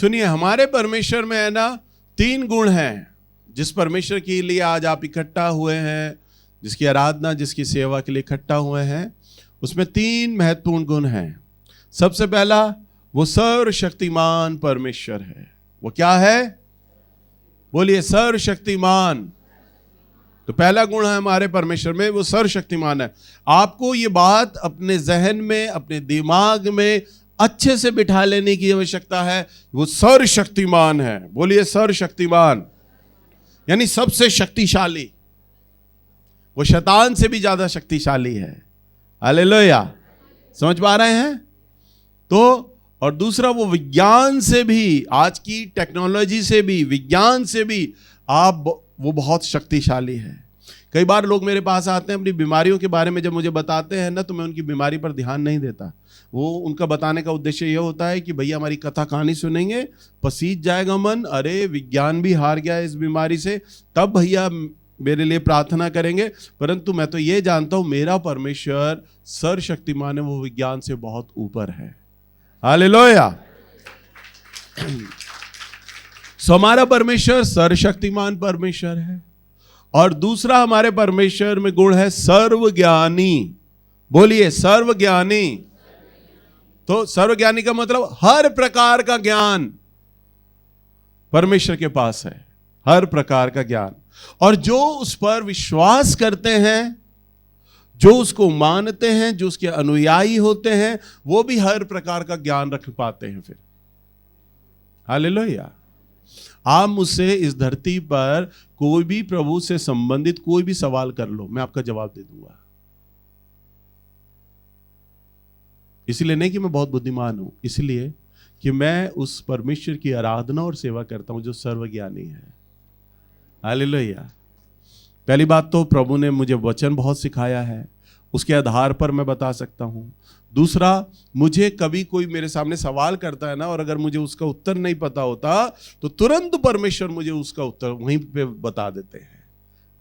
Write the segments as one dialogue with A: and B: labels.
A: सुनिए, हमारे परमेश्वर में है ना 3 गुण हैं। जिस परमेश्वर के लिए आज आप इकट्ठा हुए हैं, जिसकी आराधना, जिसकी सेवा के लिए इकट्ठा हुए हैं, उसमें 3 महत्वपूर्ण गुण हैं। सबसे पहला, वो सर्वशक्तिमान परमेश्वर है। वो क्या है? बोलिए, सर्वशक्तिमान। तो पहला गुण है हमारे परमेश्वर में, वो सर्वशक्तिमान है। आपको ये बात अपने जहन में, अपने दिमाग में अच्छे से बिठा लेने की आवश्यकता है। वो सर्वशक्तिमान है। बोलिए, सर्वशक्तिमान यानी सबसे शक्तिशाली। वो शैतान से भी ज्यादा शक्तिशाली है। हालेलुया। समझ पा रहे हैं? तो और दूसरा, वो विज्ञान से भी, आज की टेक्नोलॉजी से भी, विज्ञान से भी वो बहुत शक्तिशाली है। कई बार लोग मेरे पास आते हैं अपनी बीमारियों के बारे में, जब मुझे बताते हैं ना, तो मैं उनकी बीमारी पर ध्यान नहीं देता। वो उनका बताने का उद्देश्य यह होता है कि भैया हमारी कथा कहानी सुनेंगे, पसीज जाएगा मन, अरे विज्ञान भी हार गया इस बीमारी से, तब भैया मेरे लिए प्रार्थना करेंगे। परंतु मैं तो ये जानता हूं, मेरा परमेश्वर सर्वशक्तिमान है, वो विज्ञान से बहुत ऊपर है। हालेलुया। सो हमारा परमेश्वर सर्वशक्तिमान परमेश्वर है। और दूसरा हमारे परमेश्वर में गुण है सर्वज्ञानी। बोलिए, सर्वज्ञानी। तो सर्वज्ञानी का मतलब हर प्रकार का ज्ञान परमेश्वर के पास है, हर प्रकार का ज्ञान। और जो उस पर विश्वास करते हैं, जो उसको मानते हैं, जो उसके अनुयायी होते हैं, वो भी हर प्रकार का ज्ञान रख पाते हैं फिर। हालेलुया। आप मुझसे इस धरती पर कोई भी प्रभु से संबंधित कोई भी सवाल कर लो, मैं आपका जवाब दे दूंगा। इसलिए नहीं कि मैं बहुत बुद्धिमान हूं, इसलिए कि मैं उस परमेश्वर की आराधना और सेवा करता हूं जो सर्वज्ञानी है। हालेलुया। पहली बात तो प्रभु ने मुझे वचन बहुत सिखाया है, उसके आधार पर मैं बता सकता हूं। दूसरा, मुझे कभी कोई मेरे सामने सवाल करता है ना, और अगर मुझे उसका उत्तर नहीं पता होता तो तुरंत परमेश्वर मुझे उसका उत्तर वहीं पे बता देते हैं।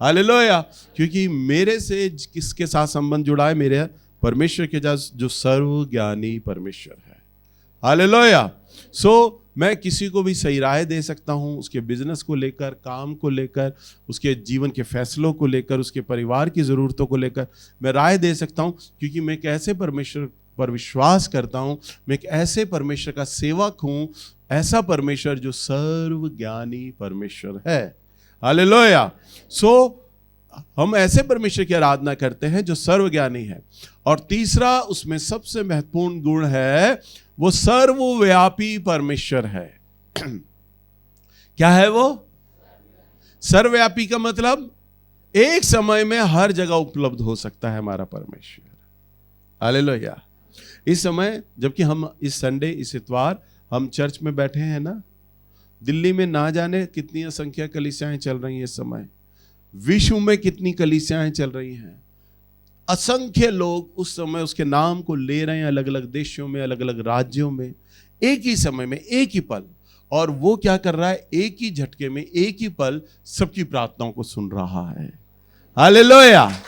A: हालेलुया। क्योंकि मेरे से किसके साथ संबंध जुड़ा है? मेरे परमेश्वर के साथ, जो सर्वज्ञानी परमेश्वर है। हालेलुया। सो मैं किसी को भी सही राय दे सकता हूं, उसके बिजनेस को लेकर, काम को लेकर, उसके जीवन के फैसलों को लेकर, उसके परिवार की ज़रूरतों को लेकर मैं राय दे सकता हूं, क्योंकि मैं एक ऐसे परमेश्वर पर विश्वास करता हूं, मैं एक ऐसे परमेश्वर का सेवक हूं, ऐसा परमेश्वर जो सर्वज्ञानी परमेश्वर है। हालेलुया। सो हम ऐसे परमेश्वर की आराधना करते हैं जो सर्वज्ञानी है। और तीसरा, उसमें सबसे महत्वपूर्ण गुण है, वो सर्वव्यापी परमेश्वर है। क्या है वो? सर्वव्यापी का मतलब एक समय में हर जगह उपलब्ध हो सकता है हमारा परमेश्वर। हालेलुया। इस समय, जबकि हम इस संडे, इस इतवार हम चर्च में बैठे हैं ना, दिल्ली में ना जाने कितनी असंख्य कलीसियाएं चल रही हैं इस समय, विश्व में कितनी कलीसियाएं चल रही हैं, असंख्य लोग उस समय उसके नाम को ले रहे हैं, अलग अलग देशों में, अलग अलग राज्यों में, एक ही समय में, एक ही पल। और वो क्या कर रहा है? एक ही झटके में, एक ही पल सबकी प्रार्थनाओं को सुन रहा है। हालेलुया।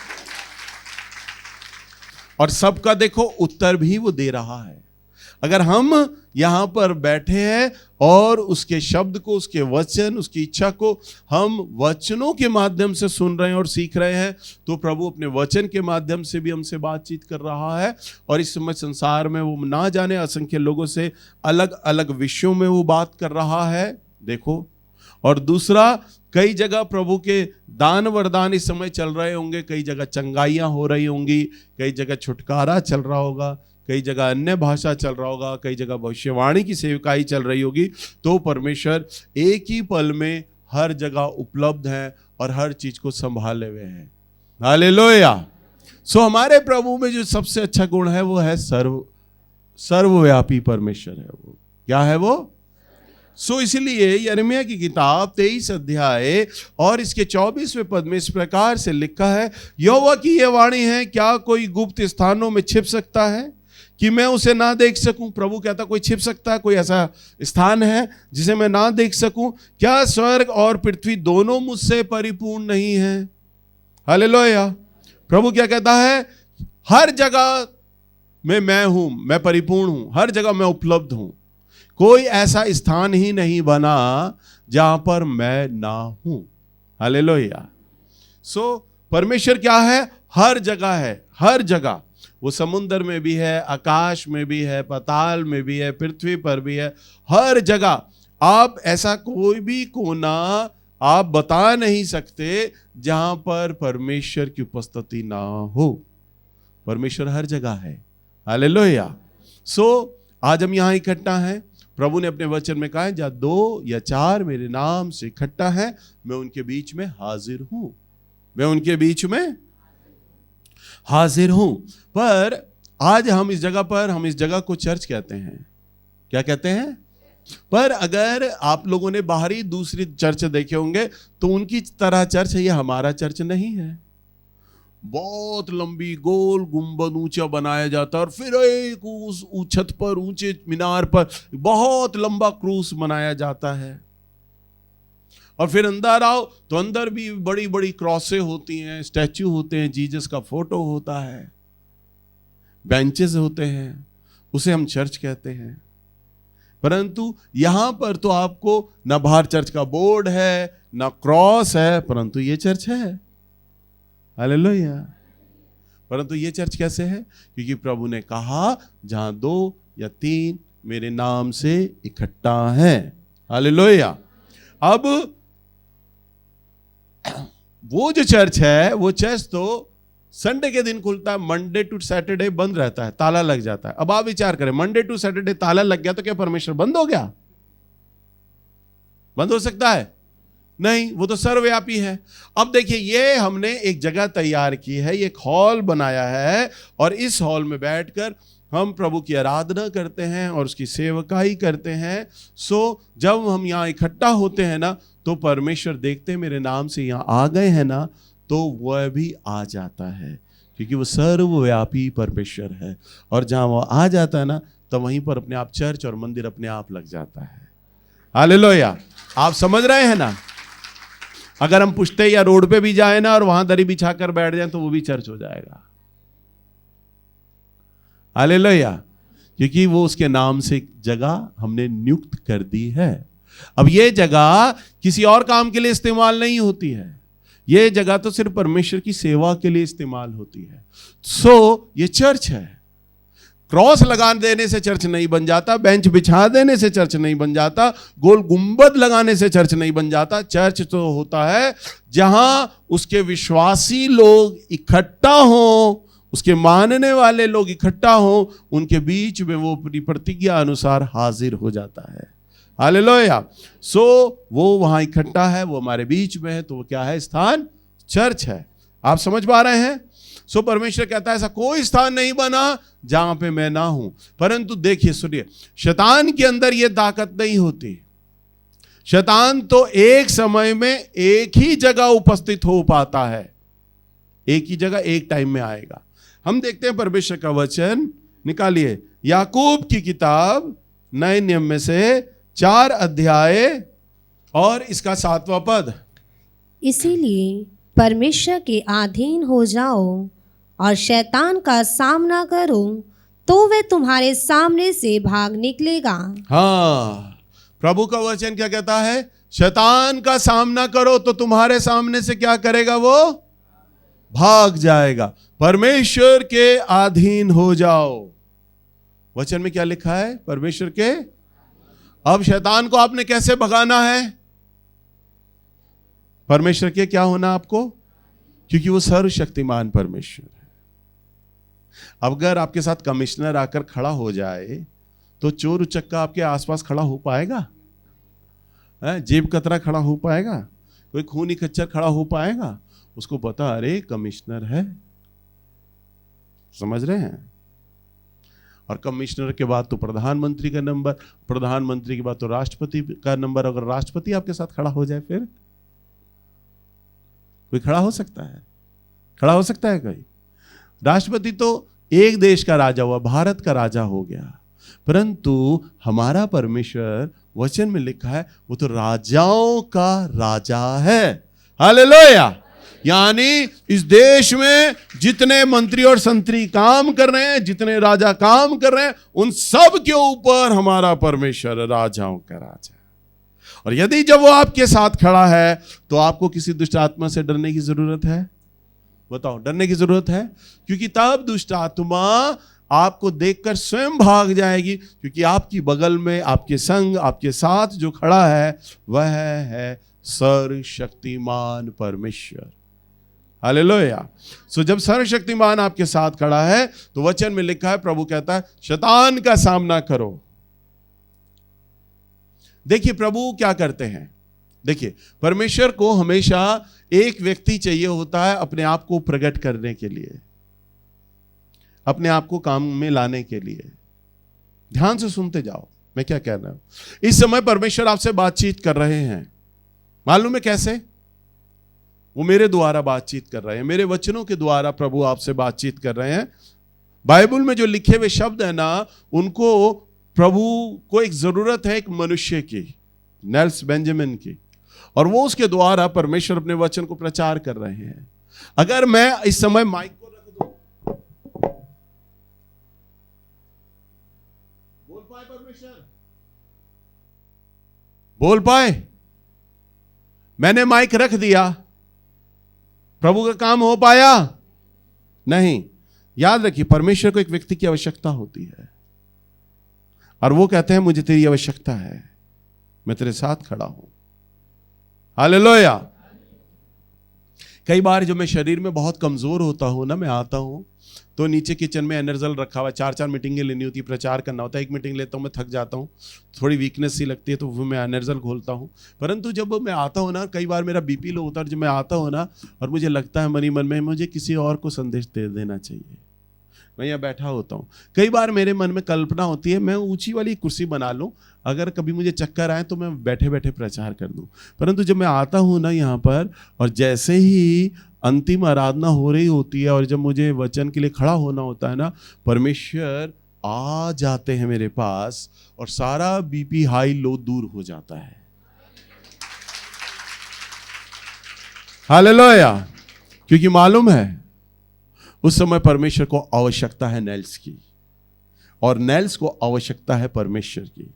A: और सबका देखो उत्तर भी वो दे रहा है। अगर हम यहां पर बैठे हैं और उसके शब्द को, उसके वचन, उसकी इच्छा को हम वचनों के माध्यम से सुन रहे हैं और सीख रहे हैं, तो प्रभु अपने वचन के माध्यम से भी हमसे बातचीत कर रहा है। और इस समय संसार में वो ना जाने असंख्य लोगों से अलग अलग विषयों में वो बात कर रहा है। देखो, और दूसरा, कई जगह प्रभु के दान वरदान इस समय चल रहे होंगे, कई जगह चंगाइयाँ हो रही होंगी, कई जगह छुटकारा चल रहा होगा, कई जगह अन्य भाषा चल रहा होगा, कई जगह भविष्यवाणी की सेवकाई चल रही होगी। तो परमेश्वर एक ही पल में हर जगह उपलब्ध है और हर चीज को संभाले हुए हैं। हालेलुया। सो हमारे प्रभु में जो सबसे अच्छा गुण है वो है सर्वव्यापी परमेश्वर है। वो क्या है? वो सो इसलिए यिर्मयाह की किताब 23 अध्याय और इसके 24वें पद में इस प्रकार से लिखा है, यहोवा की यह वाणी है, क्या कोई गुप्त स्थानों में छिप सकता है कि मैं उसे ना देख सकूं? प्रभु कहता, कोई छिप सकता है? कोई ऐसा स्थान है जिसे मैं ना देख सकूं? क्या स्वर्ग और पृथ्वी दोनों मुझसे परिपूर्ण नहीं है? हालेलुया। प्रभु क्या कहता है? हर जगह में मैं हूं, मैं परिपूर्ण हूं, हर जगह मैं उपलब्ध हूं। कोई ऐसा स्थान ही नहीं बना जहां पर मैं ना हूं। हालेलुया। सो परमेश्वर क्या है? हर जगह है, हर जगह। वो समुद्र में भी है, आकाश में भी है, पाताल में भी है, पृथ्वी पर भी है, हर जगह। आप ऐसा कोई भी कोना आप बता नहीं सकते जहां पर परमेश्वर की उपस्थिति ना हो। परमेश्वर हर जगह है। हालेलुया। सो आज हम यहां इकट्ठा हैं। प्रभु ने अपने वचन में कहा है, जहां 2 या 4 मेरे नाम से इकट्ठा है, मैं उनके बीच में हाजिर हूं। मैं उनके बीच में हाजिर हूं। पर आज हम इस जगह को चर्च कहते हैं। क्या कहते हैं? पर अगर आप लोगों ने बाहरी दूसरी चर्च देखे होंगे तो उनकी तरह चर्च है, ये हमारा चर्च नहीं है। बहुत लंबी गोल गुंबद ऊंचा बनाया जाता है और फिर एक उस छत पर, ऊंचे मीनार पर बहुत लंबा क्रूस बनाया जाता है। और फिर अंदर आओ तो अंदर भी बड़ी बड़ी क्रॉसें होती हैं, स्टैच्यू होते हैं, जीसस का फोटो होता है, बेंचेस होते हैं, उसे हम चर्च कहते हैं। परंतु यहां पर तो आपको ना बाहर चर्च का बोर्ड है, ना क्रॉस है, परंतु ये चर्च है। हालेलुया। परंतु ये चर्च कैसे है? क्योंकि प्रभु ने कहा, जहां 2 या 3 मेरे नाम से इकट्ठा है। हालेलुया। अब वो जो चर्च है, वो चर्च तो संडे के दिन खुलता है, मंडे टू सैटरडे बंद रहता है, ताला लग जाता है। अब आप विचार करें, मंडे टू सैटरडे ताला लग गया तो क्या परमेश्वर बंद हो गया? बंद हो सकता है? नहीं, वो तो सर्वव्यापी है। अब देखिए, ये हमने एक जगह तैयार की है, ये एक हॉल बनाया है और इस हॉल में बैठकर हम प्रभु की आराधना करते हैं और उसकी सेवकाई करते हैं। सो जब हम यहाँ इकट्ठा होते हैं ना, तो परमेश्वर देखते हैं मेरे नाम से यहाँ आ गए हैं ना, तो वह भी आ जाता है, क्योंकि वो सर्वव्यापी परमेश्वर है। और जहाँ वो आ जाता है ना, तो वहीं पर अपने आप चर्च और मंदिर अपने आप लग जाता है। हालेलुया। आप समझ रहे हैं ना? अगर हम पुश्ते या रोड पे भी जाए ना और वहां दरी बिछाकर बैठ जाए तो वो भी चर्च हो जाएगा। हालेलुया। क्योंकि वो उसके नाम से जगह हमने नियुक्त कर दी है। अब ये जगह किसी और काम के लिए इस्तेमाल नहीं होती है, ये जगह तो सिर्फ परमेश्वर की सेवा के लिए इस्तेमाल होती है। सो ये चर्च है। क्रॉस लगा देने से चर्च नहीं बन जाता, बेंच बिछा देने से चर्च नहीं बन जाता, गोल गुंबद लगाने से चर्च नहीं बन जाता। चर्च तो होता है जहां उसके विश्वासी लोग इकट्ठा हों, उसके मानने वाले लोग इकट्ठा हों, उनके बीच में वो अपनी प्रतिज्ञा अनुसार हाजिर हो जाता है। हालेलुया। सो वो वहां इकट्ठा है, वो हमारे बीच में है, तो वो क्या है? स्थान चर्च है। आप समझ पा रहे हैं? सो परमेश्वर कहता है ऐसा कोई स्थान नहीं बना जहां पे मैं ना हूं। परंतु देखिए, सुनिए, शैतान के अंदर यह ताकत नहीं होती। शैतान तो एक समय में एक ही जगह उपस्थित हो पाता है, एक ही जगह एक टाइम में आएगा। हम देखते हैं परमेश्वर का वचन, निकालिए याकूब की किताब नए नियम में से 4 अध्याय और इसका 7वां पद।
B: इसीलिए परमेश्वर के अधीन हो जाओ और शैतान का सामना करो, तो वह तुम्हारे सामने से भाग निकलेगा।
A: हाँ, प्रभु का वचन क्या कहता है? शैतान का सामना करो तो तुम्हारे सामने से क्या करेगा? वो भाग जाएगा। परमेश्वर के अधीन हो जाओ। वचन में क्या लिखा है? परमेश्वर के। अब शैतान को आपने कैसे भगाना है? परमेश्वर के क्या होना आपको? क्योंकि वो सर्वशक्तिमान परमेश्वर है। अगर आपके साथ कमिश्नर आकर खड़ा हो जाए तो चोर उचक्का आपके आसपास खड़ा हो पाएगा? जेब कतरा खड़ा हो पाएगा? कोई खूनी खच्चर खड़ा हो पाएगा? उसको पता, अरे कमिश्नर है। समझ रहे हैं? और कमिश्नर के बाद तो प्रधानमंत्री का नंबर, प्रधानमंत्री के बाद तो राष्ट्रपति का नंबर। अगर राष्ट्रपति आपके साथ खड़ा हो जाए, फिर कोई खड़ा हो सकता है? खड़ा हो सकता है कोई? राष्ट्रपति तो एक देश का राजा हुआ, भारत का राजा हो गया। परंतु हमारा परमेश्वर, वचन में लिखा है, वो तो राजाओं का राजा है। हालेलुया। यानी इस देश में जितने मंत्री और संतरी काम कर रहे हैं, जितने राजा काम कर रहे हैं, उन सब के ऊपर हमारा परमेश्वर राजाओं का राजा है। और यदि जब वो आपके साथ खड़ा है तो आपको किसी दुष्ट आत्मा से डरने की जरूरत है? बताओ, डरने की जरूरत है? क्योंकि तब दुष्ट आत्मा आपको देखकर स्वयं भाग जाएगी, क्योंकि आपकी बगल में, आपके संग, आपके साथ जो खड़ा है वह है सर्वशक्तिमान परमेश्वर। हालेलुया। सो जब सर्वशक्तिमान आपके साथ खड़ा है तो वचन में लिखा है, प्रभु कहता है शैतान का सामना करो। देखिए प्रभु क्या करते हैं। देखिए, परमेश्वर को हमेशा एक व्यक्ति चाहिए होता है अपने आप को प्रकट करने के लिए, अपने आप को काम में लाने के लिए। ध्यान से सुनते जाओ मैं क्या कह रहा हूं। इस समय परमेश्वर आपसे बातचीत कर रहे हैं। मालूम है कैसे? वो मेरे द्वारा बातचीत कर रहे हैं, मेरे वचनों के द्वारा प्रभु आपसे बातचीत कर रहे हैं। बाइबल में जो लिखे हुए शब्द है ना, उनको प्रभु को एक जरूरत है एक मनुष्य की, नेल्स बेंजामिन की, और वो उसके द्वारा परमेश्वर अपने वचन को प्रचार कर रहे हैं। अगर मैं इस समय माइक को रख दूं, बोल पाए परमेश्वर? बोल पाए? मैंने माइक रख दिया, प्रभु का काम हो पाया? नहीं। याद रखिए, परमेश्वर को एक व्यक्ति की आवश्यकता होती है और वो कहते हैं मुझे तेरी आवश्यकता है, मैं तेरे साथ खड़ा हूं। हालेलुया। कई बार जो मैं शरीर में बहुत कमजोर होता हूं ना, मैं आता हूं तो नीचे किचन में एनर्जल रखा हुआ है, 4-4 मीटिंगें लेनी होती है, प्रचार करना होता है। एक मीटिंग लेता हूं, मैं थक जाता हूं, थोड़ी वीकनेस सी लगती है, तो वो मैं एनर्जल खोलता हूं। परंतु जब मैं आता हूं ना, कई बार मेरा बीपी लो होता है, जब मैं आता हूं ना और मुझे लगता है मन ही मन में मुझे किसी और को संदेश दे देना चाहिए, मैं यहाँ बैठा होता हूँ। कई बार मेरे मन में कल्पना होती है मैं ऊंची वाली कुर्सी बना लूँ, अगर कभी मुझे चक्कर आए तो मैं बैठे बैठे प्रचार कर दूँ। परंतु जब मैं आता हूँ ना यहाँ पर, और जैसे ही अंतिम आराधना हो रही होती है और जब मुझे वचन के लिए खड़ा होना होता है ना, परमेश्वर आ जाते हैं मेरे पास और सारा बीपी हाई लो दूर हो जाता है। हालेलुया। क्योंकि मालूम है उस समय परमेश्वर को आवश्यकता है नेल्स की, और नेल्स को आवश्यकता है परमेश्वर की।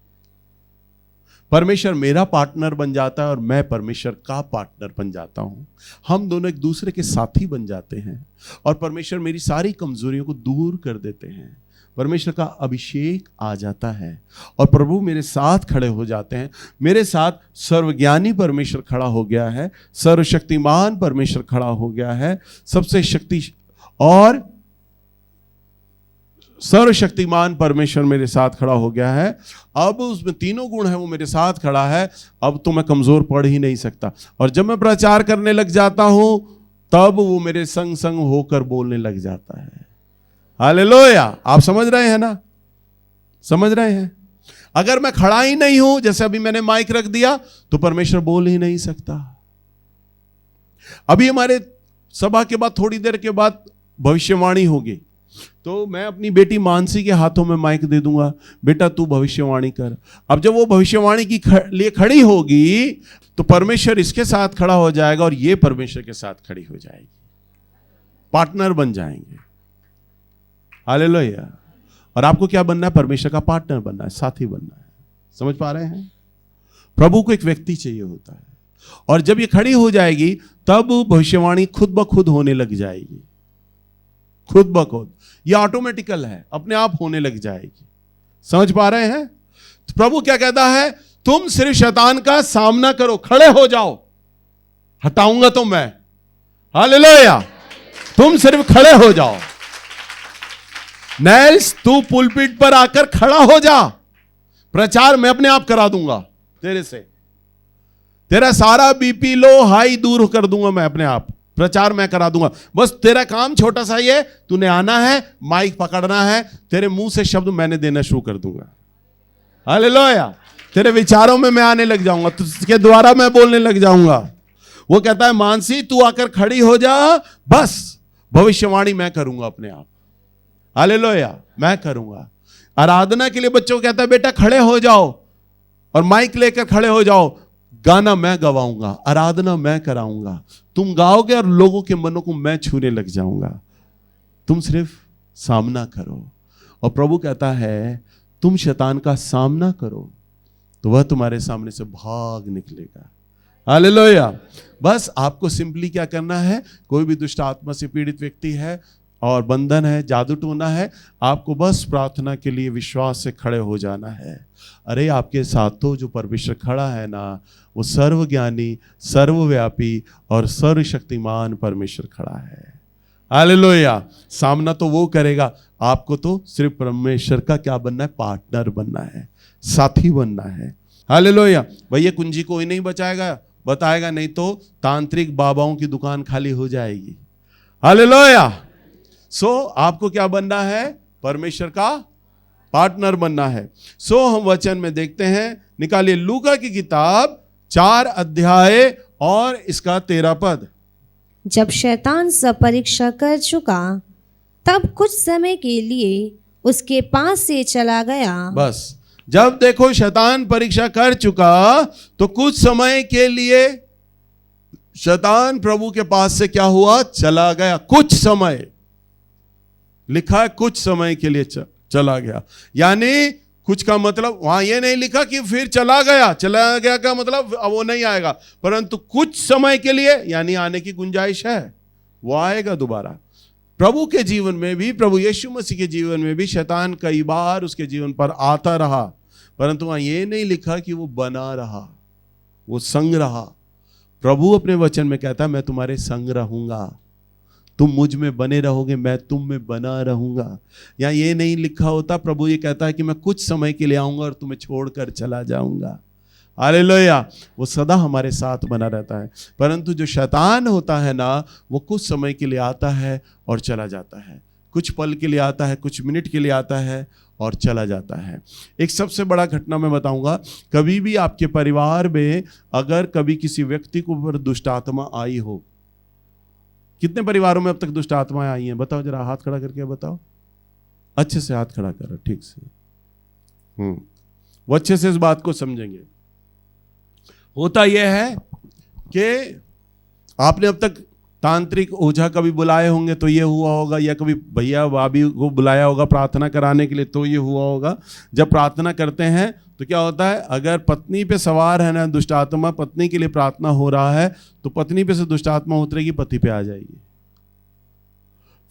A: परमेश्वर मेरा पार्टनर बन जाता है और मैं परमेश्वर का पार्टनर बन जाता हूं। हम दोनों एक दूसरे के साथी बन जाते हैं और परमेश्वर मेरी सारी कमजोरियों को दूर कर देते हैं। परमेश्वर का अभिषेक आ जाता है और प्रभु मेरे साथ खड़े हो जाते हैं। मेरे साथ सर्वज्ञानी परमेश्वर खड़ा हो गया है, सर्वशक्तिमान परमेश्वर खड़ा हो गया है, सबसे शक्ति और सर्वशक्तिमान परमेश्वर मेरे साथ खड़ा हो गया है। अब उसमें तीनों गुण है, वो मेरे साथ खड़ा है। अब तो मैं कमजोर पड़ ही नहीं सकता। और जब मैं प्रचार करने लग जाता हूं तब वो मेरे संग संग होकर बोलने लग जाता है। हालेलुया। आप समझ रहे हैं ना? समझ रहे हैं? अगर मैं खड़ा ही नहीं हूं, जैसे अभी मैंने माइक रख दिया, तो परमेश्वर बोल ही नहीं सकता। अभी हमारे सभा के बाद थोड़ी देर के बाद भविष्यवाणी होगी, तो मैं अपनी बेटी मानसी के हाथों में माइक दे दूंगा, बेटा तू भविष्यवाणी कर। अब जब वो भविष्यवाणी की लिए खड़ी होगी तो परमेश्वर इसके साथ खड़ा हो जाएगा और ये परमेश्वर के साथ खड़ी हो जाएगी, पार्टनर बन जाएंगे। हालेलुया। और आपको क्या बनना है? परमेश्वर का पार्टनर बनना है, साथी बनना है। समझ पा रहे हैं? प्रभु को एक व्यक्ति चाहिए होता है और जब ये खड़ी हो जाएगी तब भविष्यवाणी खुद ब खुद होने लग जाएगी। खुद ब खुद, ये ऑटोमेटिकल है, अपने आप होने लग जाएगी। समझ पा रहे हैं? तो प्रभु क्या कहता है? तुम सिर्फ शैतान का सामना करो, खड़े हो जाओ, हटाऊंगा तो मैं। हालेलुया। तुम सिर्फ खड़े हो जाओ। नेल्स, तू पुलपिट पर आकर खड़ा हो जा, प्रचार मैं अपने आप करा दूंगा तेरे से। तेरा सारा बीपी लो हाई दूर कर दूंगा मैं अपने आप, प्रचार मैं करा दूंगा। बस तेरा काम छोटा सा ही है, तूने आना है, माइक पकड़ना है, तेरे मुंह से शब्द मैंने देना शुरू कर दूंगा। हालेलुया। तेरे विचारों में मैं आने लग जाऊंगा, तुझके द्वारा मैं बोलने लग जाऊंगा। वो कहता है मानसी तू आकर खड़ी हो जा, बस भविष्यवाणी मैं करूंगा अपने आप। हालेलुया। मैं करूंगा। आराधना के लिए बच्चों को कहता है बेटा खड़े हो जाओ और माइक लेकर खड़े हो जाओ, गाना मैं गवाऊंगा, आराधना मैं कराऊंगा, तुम गाओगे और लोगों के मनों को मैं छूने लग जाऊंगा। तुम सिर्फ सामना करो। और प्रभु कहता है तुम शैतान का सामना करो तो वह तुम्हारे सामने से भाग निकलेगा। हालेलुया। बस आपको सिंपली क्या करना है, कोई भी दुष्ट आत्मा से पीड़ित व्यक्ति है और बंधन है, जादू टोना है, आपको बस प्रार्थना के लिए विश्वास से खड़े हो जाना है। अरे आपके साथ तो जो परमेश्वर खड़ा है ना, वो सर्वज्ञानी, सर्वव्यापी और सर्वशक्तिमान परमेश्वर खड़ा है। हालेलुया। सामना तो वो करेगा, आपको तो सिर्फ परमेश्वर का क्या बनना है, पार्टनर बनना है, साथी बनना है। हालेलुया। भैया कुंजी कोई नहीं बताएगा, नहीं तो तांत्रिक बाबाओं की दुकान खाली हो जाएगी। हालेलुया। सो आपको क्या बनना है, परमेश्वर का पार्टनर बनना है। सो हम वचन में देखते हैं, निकालिए लूका की किताब 4 अध्याय और इसका 13 पद।
B: जब शैतान सब परीक्षा कर चुका तब कुछ समय के लिए उसके पास से चला गया।
A: बस जब देखो शैतान परीक्षा कर चुका तो कुछ समय के लिए शैतान प्रभु के पास से क्या हुआ, चला गया। कुछ समय लिखा है, कुछ समय के लिए चला गया। यानी कुछ का मतलब वहां ये नहीं लिखा कि फिर चला गया का मतलब अब वो नहीं आएगा, परंतु कुछ समय के लिए, यानी आने की गुंजाइश है, वो आएगा दोबारा। प्रभु के जीवन में भी, प्रभु यीशु मसीह के जीवन में भी शैतान कई बार उसके जीवन पर आता रहा, परंतु वहां ये नहीं लिखा कि वो बना रहा, वो संग रहा। प्रभु अपने वचन में कहता है मैं तुम्हारे संग रहूंगा, तुम मुझ में बने रहोगे, मैं तुम में बना रहूंगा। या ये नहीं लिखा होता, प्रभु ये कहता है कि मैं कुछ समय के लिए आऊंगा और तुम्हें छोड़कर चला जाऊंगा। हालेलुया। वो सदा हमारे साथ बना रहता है, परंतु जो शैतान होता है ना, वो कुछ समय के लिए आता है और चला जाता है, कुछ पल के लिए आता है, कुछ मिनट के लिए आता है और चला जाता है। एक सबसे बड़ा घटना मैं बताऊंगा, कभी भी आपके परिवार में अगर कभी किसी व्यक्ति को ऊपर दुष्ट आत्मा आई हो, कितने परिवारों में अब तक दुष्ट आत्माएं आई हैं, बताओ जरा, हाथ खड़ा करके बताओ, अच्छे से हाथ खड़ा करो, ठीक से। वो अच्छे से इस बात को समझेंगे। होता यह है कि आपने अब तक तांत्रिक ओझा कभी बुलाए होंगे तो ये हुआ होगा, या कभी भैया भाभी को बुलाया होगा प्रार्थना कराने के लिए तो ये हुआ होगा। जब प्रार्थना करते हैं तो क्या होता है, अगर पत्नी पे सवार है ना दुष्ट आत्मा, पत्नी के लिए प्रार्थना हो रहा है तो पत्नी पे से दुष्ट आत्मा उतरेगी, पति पे आ जाएगी।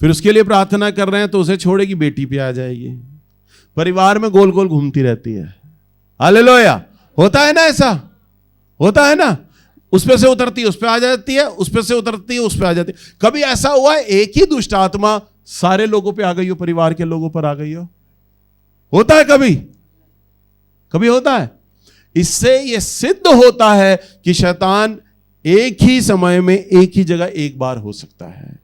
A: फिर उसके लिए प्रार्थना कर रहे हैं तो उसे छोड़ेगी, बेटी पे आ जाएगी। परिवार में गोल गोल घूमती रहती है। हालेलुया। होता है ना, ऐसा होता है ना, उस पे से उतरती है उस पे आ जाती है, उस पे से उतरती है उस पे आ जाती है। कभी ऐसा हुआ है एक ही दुष्ट आत्मा सारे लोगों पे आ गई हो, परिवार के लोगों पर आ गई हो? होता है कभी कभी होता है। इससे यह सिद्ध होता है कि शैतान एक ही समय में एक ही जगह एक बार हो सकता है,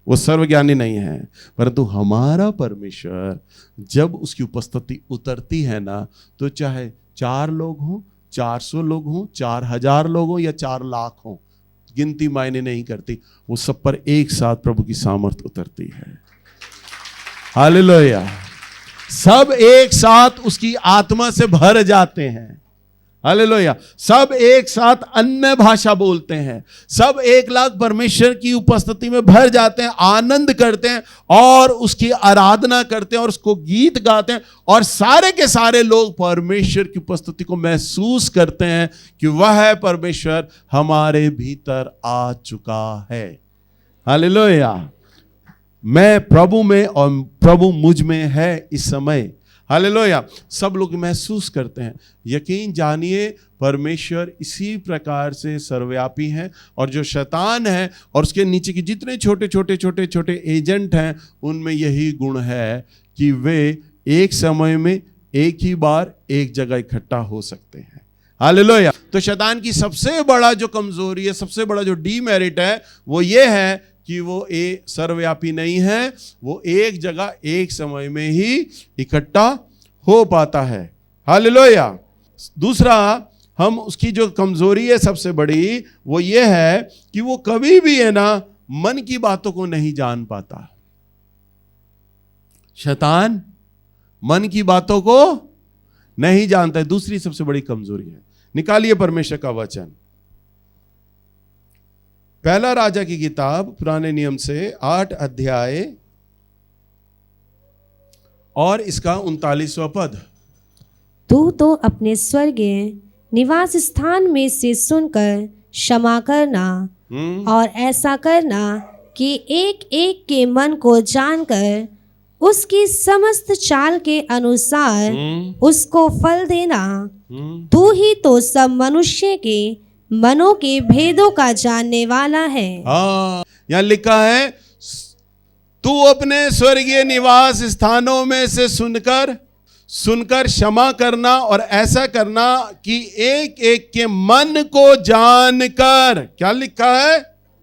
A: वो सर्वज्ञानी नहीं है। परंतु हमारा परमेश्वर जब उसकी उपस्थिति उतरती है ना, तो चाहे 4 लोग हों, 400 लोग हों, 4000 लोग हों या 4 लाख हों, गिनती मायने नहीं करती, वो सब पर एक साथ प्रभु की सामर्थ उतरती है। हालेलुया। सब एक साथ उसकी आत्मा से भर जाते हैं। हालेलुया। सब एक साथ अन्य भाषा बोलते हैं, सब एक लाख परमेश्वर की उपस्थिति में भर जाते हैं, आनंद करते हैं और उसकी आराधना करते हैं और उसको गीत गाते हैं, और सारे के सारे लोग परमेश्वर की उपस्थिति को महसूस करते हैं कि वह परमेश्वर हमारे भीतर आ चुका है। हालेलुया। मैं प्रभु में और प्रभु मुझ में है इस समय। हालेलुया। सब लोग महसूस करते हैं। यकीन जानिए परमेश्वर इसी प्रकार से सर्वव्यापी है, और जो शैतान है और उसके नीचे के जितने छोटे छोटे छोटे छोटे एजेंट हैं, उनमें यही गुण है कि वे एक समय में एक ही बार एक जगह इकट्ठा हो सकते हैं। हालेलुया। तो शैतान की सबसे बड़ा जो कमजोरी है, सबसे बड़ा जो डीमेरिट है, वो ये है कि वो सर्वव्यापी नहीं है, वो एक जगह एक समय में ही इकट्ठा हो पाता है। हालेलुया। दूसरा, हम उसकी जो कमजोरी है सबसे बड़ी, वो ये है कि वो कभी भी है ना मन की बातों को नहीं जान पाता। शैतान मन की बातों को नहीं जानता है, दूसरी सबसे बड़ी कमजोरी है। निकालिए परमेश्वर का वचन। पहला राजा की किताब पुराने नियम से 8 अध्याय और इसका 39वां पद।
B: तू तो अपने स्वर्गीय निवास स्थान में से सुनकर क्षमा करना और ऐसा करना कि एक एक के मन को जानकर उसकी समस्त चाल के अनुसार उसको फल देना। तू ही तो सब मनुष्य के मनों के भेदों का जानने वाला है।
A: यहाँ लिखा है तू अपने स्वर्गीय निवास स्थानों में से सुनकर क्षमा करना और ऐसा करना कि एक एक के मन को जानकर, क्या लिखा है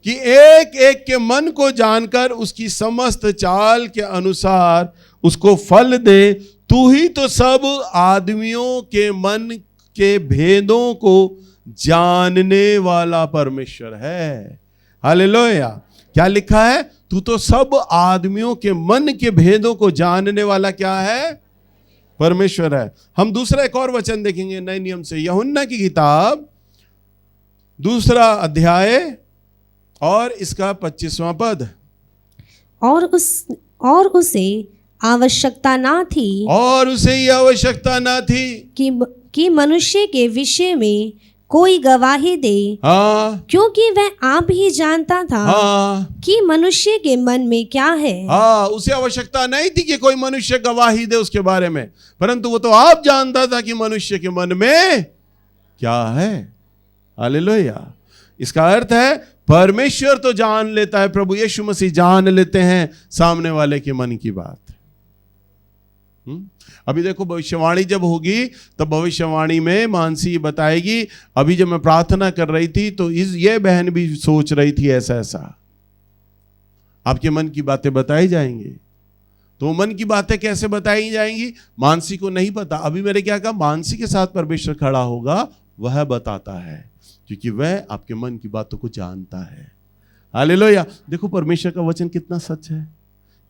A: कि एक एक के मन को जानकर उसकी समस्त चाल के अनुसार उसको फल दे। तू ही तो सब आदमियों के मन के भेदों को जानने वाला परमेश्वर है। हालेलुया। क्या लिखा है? तू तो सब आदमियों के मन के भेदों को जानने वाला क्या है? परमेश्वर है। हम दूसरा एक और वचन देखेंगे नए नियम से, यूहन्ना की किताब 2 अध्याय और इसका 25वां पद।
B: और उसे आवश्यकता ना थी,
A: और उसे ये आवश्यकता ना थी
B: कि मनुष्य के विषय में कोई गवाही दे, क्योंकि वह आप ही जानता था कि मनुष्य के मन में क्या है।
A: उसे आवश्यकता नहीं थी कि कोई मनुष्य गवाही दे उसके बारे में, परंतु वो तो आप जानता था कि मनुष्य के मन में क्या है। हालेलुया। इसका अर्थ है परमेश्वर तो जान लेता है, प्रभु यीशु मसीह जान लेते हैं सामने वाले के मन की बात। अभी देखो भविष्यवाणी जब होगी तब भविष्यवाणी में मानसी बताएगी, अभी जब मैं प्रार्थना कर रही थी तो ये बहन भी सोच रही थी ऐसा ऐसा। आपके मन की बातें बताई जाएंगी। तो मन की बातें कैसे बताई जाएंगी मानसी को नहीं पता। अभी मैंने क्या कहा, मानसी के साथ परमेश्वर खड़ा होगा, वह बताता है, क्योंकि वह आपके मन की बातों को जानता है। हालेलुया। देखो परमेश्वर का वचन कितना सच है,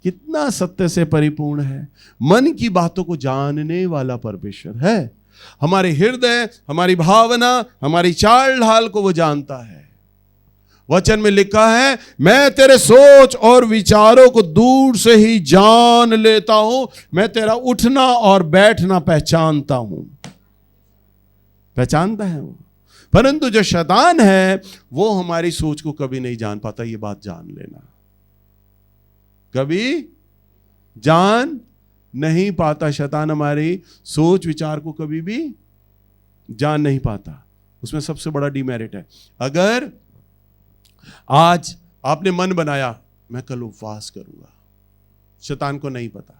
A: कितना सत्य से परिपूर्ण है। मन की बातों को जानने वाला परमेश्वर है। हमारे हृदय, हमारी भावना, हमारी चाल ढाल को वो जानता है। वचन में लिखा है, मैं तेरे सोच और विचारों को दूर से ही जान लेता हूं, मैं तेरा उठना और बैठना पहचानता हूं। पहचानता है वो। परंतु जो शैतान है वो हमारी सोच को कभी नहीं जान पाता। ये बात जान लेना, कभी जान नहीं पाता। शैतान हमारी सोच विचार को कभी भी जान नहीं पाता। उसमें सबसे बड़ा डिमेरिट है, अगर आज आपने मन बनाया मैं कल उपवास करूंगा, शैतान को नहीं पता।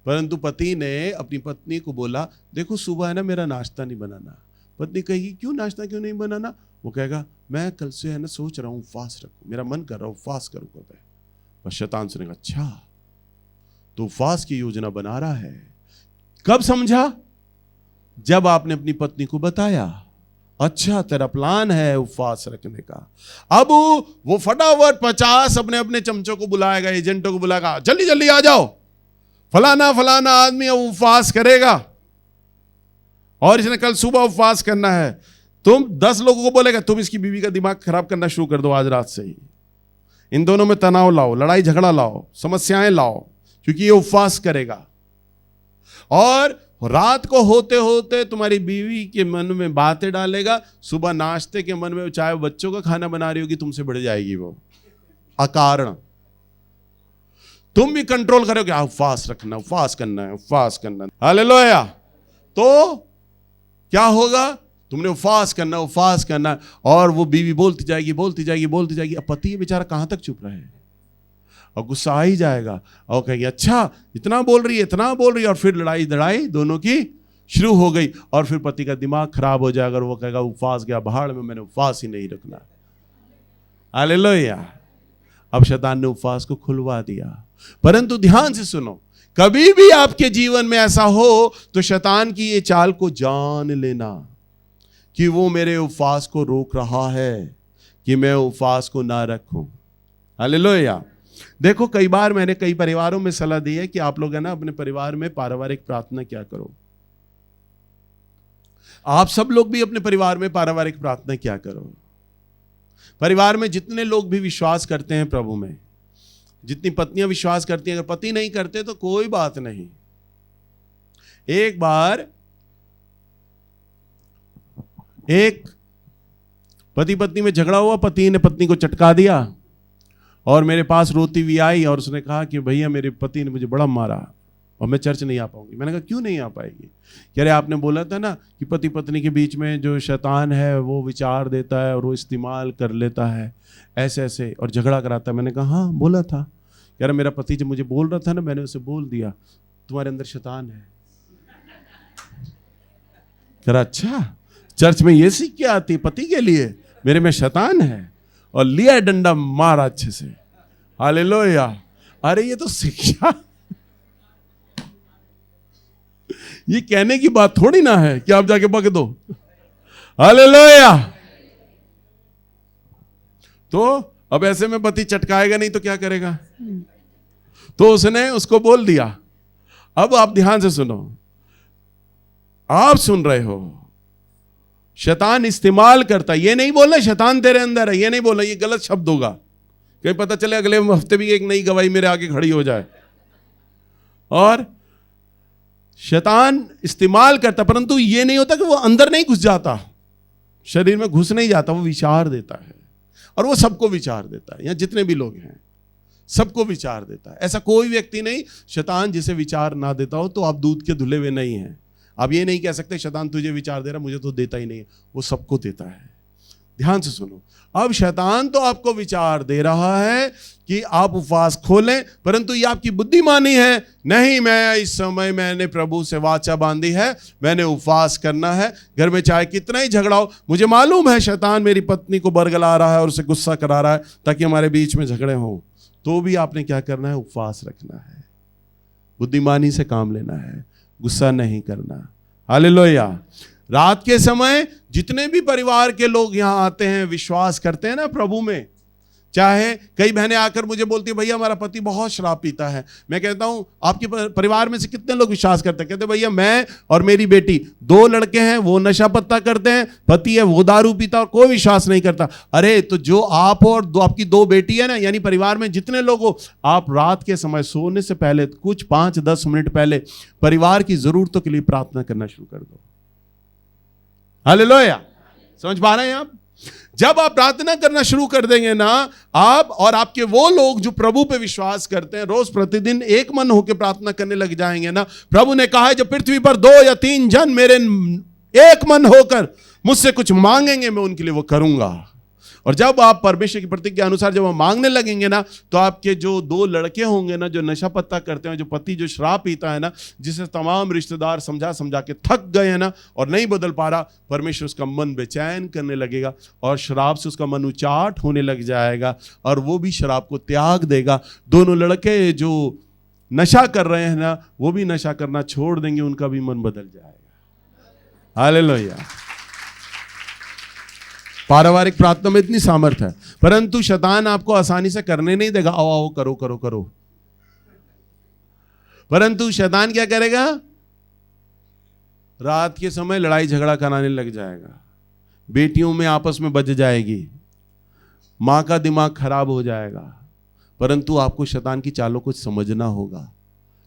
A: परंतु पति ने अपनी पत्नी को बोला, देखो सुबह है ना मेरा नाश्ता नहीं बनाना। पत्नी कहेगी क्यों नाश्ता क्यों नहीं बनाना? वो कहेगा मैं कल से है ना सोच रहा हूं उपवास रखूं, मेरा मन कर रहा हूं उपवास करूंगा मैं। और शैतान सुनेगा, अच्छा तो उपवास की योजना बना रहा है। कब समझा? जब आपने अपनी पत्नी को बताया, अच्छा तेरा प्लान है उपवास रखने का। अब वो फटाफट 50 अपने अपने चमचों को बुलाएगा, एजेंटों को बुलाएगा, जल्दी जल्दी आ जाओ, फलाना फलाना आदमी उपवास करेगा और इसने कल सुबह उपवास करना है। तुम 10 लोगों को बोलेगा तुम इसकी बीवी का दिमाग खराब करना शुरू कर दो आज रात से ही। इन दोनों में तनाव लाओ, लड़ाई झगड़ा लाओ, समस्याएं लाओ, क्योंकि ये उपवास करेगा। और रात को होते होते तुम्हारी बीवी के मन में बातें डालेगा, सुबह नाश्ते के मन में, चाहे बच्चों का खाना बना रही होगी, तुमसे बढ़ जाएगी वो अकारण। तुम भी कंट्रोल करोगे, उपवास रखना, उपवास करना है, उपवास करना। हालेलुया। तो क्या होगा? तुमने उपवास करना, और वो बीवी बोलती जाएगी बोलती जाएगी बोलती जाएगी। अब पति बेचारा कहां तक चुप रहे, और गुस्सा आ ही जाएगा और कहेंगे अच्छा इतना बोल रही है, इतना बोल रही है, और फिर लड़ाई लड़ाई दोनों की शुरू हो गई। और फिर पति का दिमाग खराब हो जाएगा, वो कहेगा उपवास गया भाड़ में, मैंने उपवास ही नहीं रखना। हालेलुया। अब शैतान ने उपवास को खुलवा दिया। परंतु ध्यान से सुनो, कभी भी आपके जीवन में ऐसा हो तो शैतान की ये चाल को जान लेना कि वो मेरे उपवास को रोक रहा है कि मैं उपवास को ना रखूं। हालेलुया। देखो कई बार मैंने कई परिवारों में सलाह दी है कि आप लोग है ना अपने परिवार में पारिवारिक प्रार्थना क्या करो। आप सब लोग भी अपने परिवार में पारिवारिक प्रार्थना क्या करो। परिवार में जितने लोग भी विश्वास करते हैं प्रभु में, जितनी पत्नियां विश्वास करती हैं, अगर पति नहीं करते तो कोई बात नहीं। एक बार एक पति पत्नी में झगड़ा हुआ, पति ने पत्नी को चटका दिया और मेरे पास रोती हुई आई और उसने कहा कि भैया मेरे पति ने मुझे बड़ा मारा और मैं चर्च नहीं आ पाऊंगी। मैंने कहा क्यों नहीं आ पाएगी? कह रहे आपने बोला था ना कि पति पत्नी के बीच में जो शैतान है वो विचार देता है और वो इस्तेमाल कर लेता है ऐसे ऐसे और झगड़ा कराता है। मैंने कहा हाँ बोला था। कह रहा मेरा पति जब मुझे बोल रहा था ना, मैंने उसे बोल दिया तुम्हारे अंदर शैतान है। कह रहा अच्छा, चर्च में ये सीख के आती पति के लिए मेरे में शैतान है, और लिया डंडा मारा अच्छे से। हालेलुया। अरे ये तो शिक्षा, ये कहने की बात थोड़ी ना है कि आप जाके बक दो। हालेलुया। तो अब ऐसे में पति चटकाएगा नहीं तो क्या करेगा? तो उसने उसको बोल दिया। अब आप ध्यान से सुनो, आप सुन रहे हो, शैतान इस्तेमाल करता, ये नहीं बोलना शैतान तेरे अंदर है, ये नहीं बोलना, ये गलत शब्द होगा। कहीं पता चले अगले हफ्ते भी एक नई गवाही मेरे आगे खड़ी हो जाए। और शैतान इस्तेमाल करता, परंतु ये नहीं होता कि वो अंदर नहीं घुस जाता, शरीर में घुस नहीं जाता, वो विचार देता है और वो सबको विचार देता है। यहाँ जितने भी लोग हैं सबको विचार देता है। ऐसा कोई व्यक्ति नहीं शैतान जिसे विचार ना देता हो, तो आप दूध के धुले हुए नहीं हैं। आप ये नहीं कह सकते शैतान तुझे विचार दे रहा, मुझे तो देता ही नहीं है। वो सबको देता है। ध्यान से सुनो, अब शैतान तो आपको विचार दे रहा है कि आप उपवास खोलें, परंतु ये आपकी बुद्धिमानी है। नहीं, मैं इस समय मैंने प्रभु से वाचा बांधी है, मैंने उपवास करना है, घर में चाहे कितना ही झगड़ा हो। मुझे मालूम है शैतान मेरी पत्नी को बरगला रहा है और उसे गुस्सा करा रहा है ताकि हमारे बीच में झगड़े हों, तो भी आपने क्या करना है? उपवास रखना है, बुद्धिमानी से काम लेना है, गुस्सा नहीं करना। हालेलुया। रात के समय जितने भी परिवार के लोग यहां आते हैं, विश्वास करते हैं ना प्रभु में, चाहे कई बहनें आकर मुझे बोलती है भैया हमारा पति बहुत शराब पीता है। मैं कहता हूं आपके परिवार में से कितने लोग विश्वास करते हैं? कहते भैया मैं और मेरी बेटी, 2 लड़के हैं, वो नशा पत्ता करते हैं, पति है वो दारू पीता, और कोई विश्वास नहीं करता। अरे तो जो आप और आपकी 2 बेटी है ना, यानी परिवार में जितने लोग हो, आप रात के समय सोने से पहले कुछ 5-10 मिनट पहले परिवार की जरूरतों के लिए प्रार्थना करना शुरू कर दो। हालेलुया। समझ पा रहे हैं आप? जब आप प्रार्थना करना शुरू कर देंगे ना, आप और आपके वो लोग जो प्रभु पे विश्वास करते हैं, रोज प्रतिदिन एक मन होकर प्रार्थना करने लग जाएंगे ना। प्रभु ने कहा है जब पृथ्वी पर 2 या 3 जन मेरे एक मन होकर मुझसे कुछ मांगेंगे, मैं उनके लिए वो करूंगा। और जब आप परमेश्वर की प्रतिज्ञा के अनुसार जब आप मांगने लगेंगे ना, तो आपके जो 2 लड़के होंगे ना, जो नशा पत्ता करते हैं, जो पति जो शराब पीता है ना, जिसे तमाम रिश्तेदार समझा समझा के थक गए हैं ना और नहीं बदल पा रहा, परमेश्वर उसका मन बेचैन करने लगेगा और शराब से उसका मन उचाट होने लग जाएगा और वो भी शराब को त्याग देगा। दोनों लड़के जो नशा कर रहे हैं ना, वो भी नशा करना छोड़ देंगे, उनका भी मन बदल जाएगा। हालेलुया। पारिवारिक प्रार्थना में इतनी सामर्थ्य है, परंतु शैतान आपको आसानी से करने नहीं देगा। आओ आओ करो करो करो, परंतु शैतान क्या करेगा? रात के समय लड़ाई झगड़ा कराने लग जाएगा, बेटियों में आपस में बज जाएगी, मां का दिमाग खराब हो जाएगा। परंतु आपको शैतान की चालों को समझना होगा।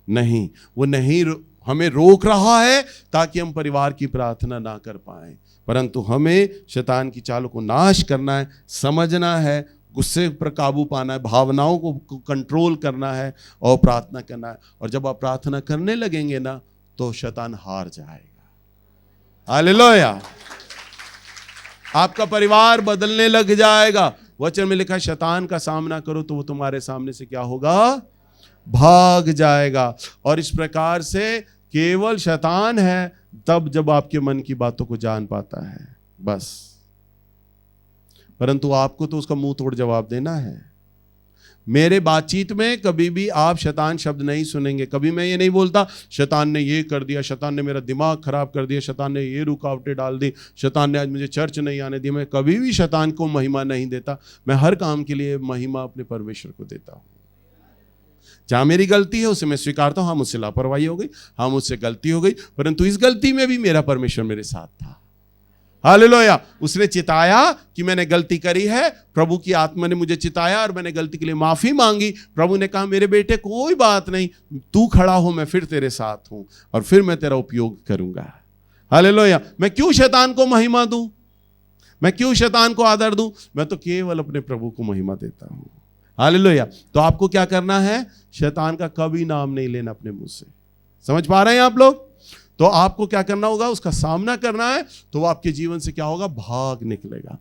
A: नहीं, वो नहीं हमें रोक रहा है ताकि हम परिवार की प्रार्थना ना कर पाए, परंतु हमें शैतान की चालों को नाश करना है, समझना है, गुस्से पर काबू पाना है, भावनाओं को कंट्रोल करना है और प्रार्थना करना है। और जब आप प्रार्थना करने लगेंगे ना, तो शैतान हार जाएगा। हालेलुया। आपका परिवार बदलने लग जाएगा। वचन में लिखा है शैतान का सामना करो तो वो तुम्हारे सामने से क्या होगा? भाग जाएगा। और इस प्रकार से केवल शैतान है तब जब आपके मन की बातों को जान पाता है, बस। परंतु आपको तो उसका मुंह तोड़ जवाब देना है। मेरे बातचीत में कभी भी आप शैतान शब्द नहीं सुनेंगे। कभी मैं ये नहीं बोलता शैतान ने ये कर दिया, शैतान ने मेरा दिमाग खराब कर दिया, शैतान ने ये रुकावटें डाल दी, शैतान ने आज मुझे चर्च नहीं आने दी। मैं कभी भी शैतान को महिमा नहीं देता। मैं हर काम के लिए महिमा अपने परमेश्वर को देता हूँ। जहां मेरी गलती है उसे मैं स्वीकारता हूं, हाँ मुझसे लापरवाही हो गई, हाँ मुझसे गलती हो गई, परंतु इस गलती में भी मेरा परमेश्वर मेरे साथ था। हालेलुया। उसने चिताया कि मैंने गलती करी है, प्रभु की आत्मा ने मुझे चिताया और मैंने गलती के लिए माफी मांगी। प्रभु ने कहा मेरे बेटे कोई बात नहीं, तू खड़ा हो, मैं फिर तेरे साथ हूं और फिर मैं तेरा उपयोग करूंगा। हालेलुया। मैं क्यों शैतान को महिमा दूं, मैं क्यों शैतान को आदर दूं, मैं तो केवल अपने प्रभु को महिमा देता हूं। हालेलुया। तो आपको क्या करना है, शैतान का कभी नाम नहीं लेना अपने मुंह से। समझ पा रहे हैं आप लोग? तो आपको क्या करना होगा, उसका सामना करना है, तो वो आपके जीवन से क्या होगा, भाग निकलेगा।